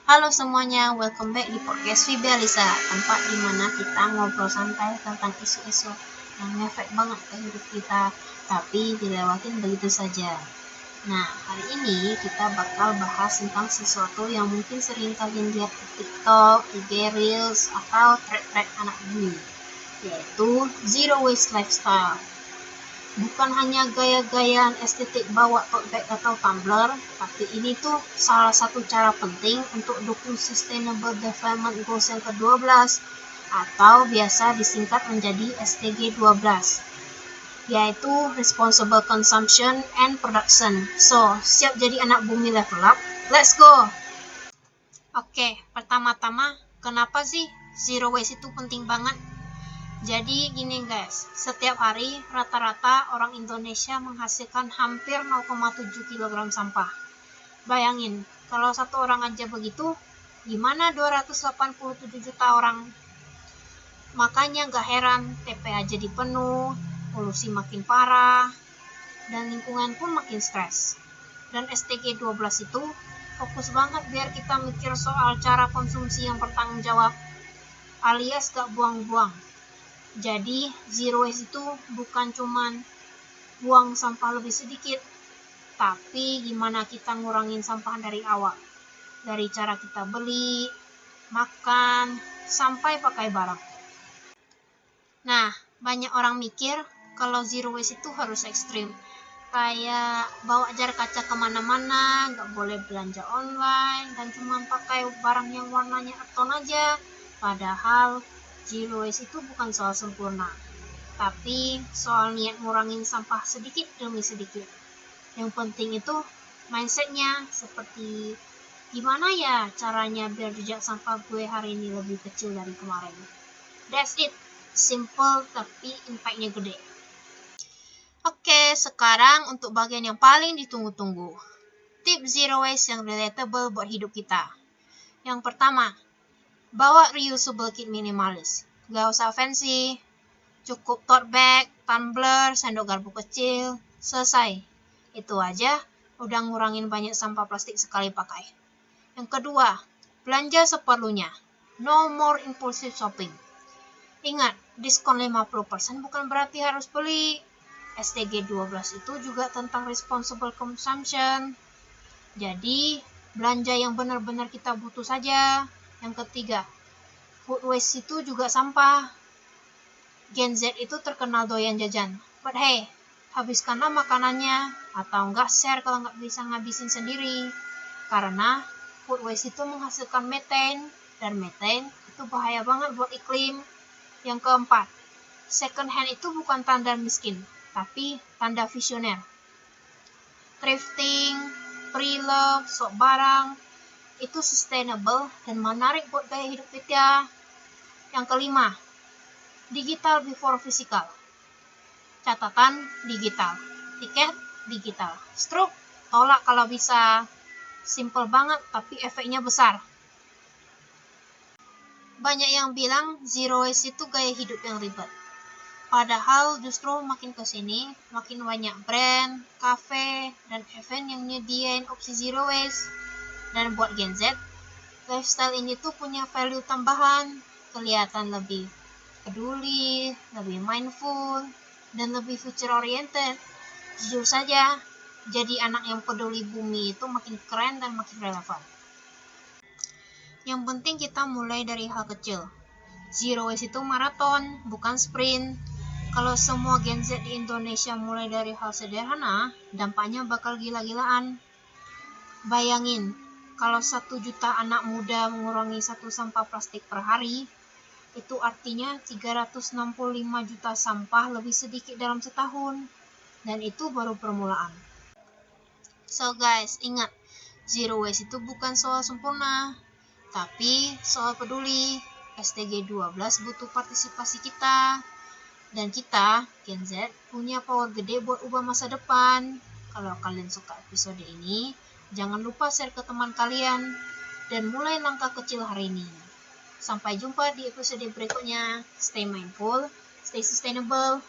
Halo semuanya, welcome back di podcast Vibi Alisa, tempat dimana kita ngobrol santai tentang isu-isu yang ngefek banget ke hidup kita, tapi dilewatin begitu saja. Nah, hari ini kita bakal bahas tentang sesuatu yang mungkin sering kalian lihat di TikTok, IG Reels, atau thread-thread anak bumi, yaitu Zero Waste Lifestyle. Bukan hanya gaya-gayaan estetik bawa tote bag atau tumbler, tapi ini tuh salah satu cara penting untuk dukung Sustainable Development Goals yang ke-12 atau biasa disingkat menjadi SDG 12, yaitu Responsible Consumption and Production. So, siap jadi anak bumi level up? Let's go! Oke, pertama-tama, kenapa sih zero waste itu penting banget? Jadi gini guys, setiap hari rata-rata orang Indonesia menghasilkan hampir 0,7 kg sampah. Bayangin, kalau satu orang aja begitu, gimana 287 juta orang? Makanya gak heran TPA jadi penuh, polusi makin parah, dan lingkungan pun makin stres. Dan SDG 12 itu fokus banget biar kita mikir soal cara konsumsi yang bertanggung jawab, alias gak buang-buang. Jadi zero waste itu bukan cuman buang sampah lebih sedikit, tapi gimana kita ngurangin sampah dari awal. Dari cara kita beli, makan, sampai pakai barang. Nah, banyak orang mikir kalau zero waste itu harus ekstrim. Kayak bawa jar kaca kemana-mana, gak boleh belanja online, dan cuma pakai barang yang warnanya eton aja. Padahal zero waste itu bukan soal sempurna, tapi soal niat ngurangin sampah sedikit demi sedikit. Yang penting itu mindsetnya, seperti gimana ya caranya biar jejak sampah gue hari ini lebih kecil dari kemarin. That's it, simple tapi impactnya gede. Oke, sekarang untuk bagian yang paling ditunggu-tunggu, tips zero waste yang relatable buat hidup kita. Yang pertama, bawa reusable kit minimalis. Gak usah fancy, cukup tote bag, tumbler, sendok garpu kecil, selesai. Itu aja udah ngurangin banyak sampah plastik sekali pakai. Yang kedua, belanja seperlunya. No more impulsive shopping. Ingat, diskon 50% bukan berarti harus beli. SDG 12 itu juga tentang responsible consumption. Jadi, belanja yang benar-benar kita butuh saja. Yang ketiga, food waste itu juga sampah. Gen Z itu terkenal doyan jajan. But hey, habiskanlah makanannya, atau enggak share kalau enggak bisa ngabisin sendiri. Karena food waste itu menghasilkan methane, dan methane itu bahaya banget buat iklim. Yang keempat, second hand itu bukan tanda miskin, tapi tanda visioner. Thrifting, pre-love, sok barang, itu sustainable dan menarik buat gaya hidup kita. Yang kelima, digital before physical. Catatan digital, tiket digital, stroke tolak kalau bisa. Simple banget tapi efeknya besar. Banyak yang bilang zero waste itu gaya hidup yang ribet. Padahal justru makin kesini, makin banyak brand, cafe, dan event yang nyediain opsi zero waste. Dan buat Gen Z, lifestyle ini tuh punya value tambahan, kelihatan lebih peduli, lebih mindful, dan lebih future oriented. Jujur saja, jadi anak yang peduli bumi itu makin keren dan makin relevan. Yang penting kita mulai dari hal kecil. Zero waste itu maraton, bukan sprint. Kalau semua Gen Z di Indonesia mulai dari hal sederhana, dampaknya bakal gila-gilaan. Bayangin, kalau 1 juta anak muda mengurangi 1 sampah plastik per hari, itu artinya 365 juta sampah lebih sedikit dalam setahun. Dan itu baru permulaan. So guys, ingat, zero waste itu bukan soal sempurna, tapi soal peduli. SDG 12 butuh partisipasi kita. Dan kita, Gen Z, punya power gede buat ubah masa depan. Kalau kalian suka episode ini, jangan lupa share ke teman kalian. Dan mulai langkah kecil hari ini. Sampai jumpa di episode berikutnya. Stay mindful, stay sustainable,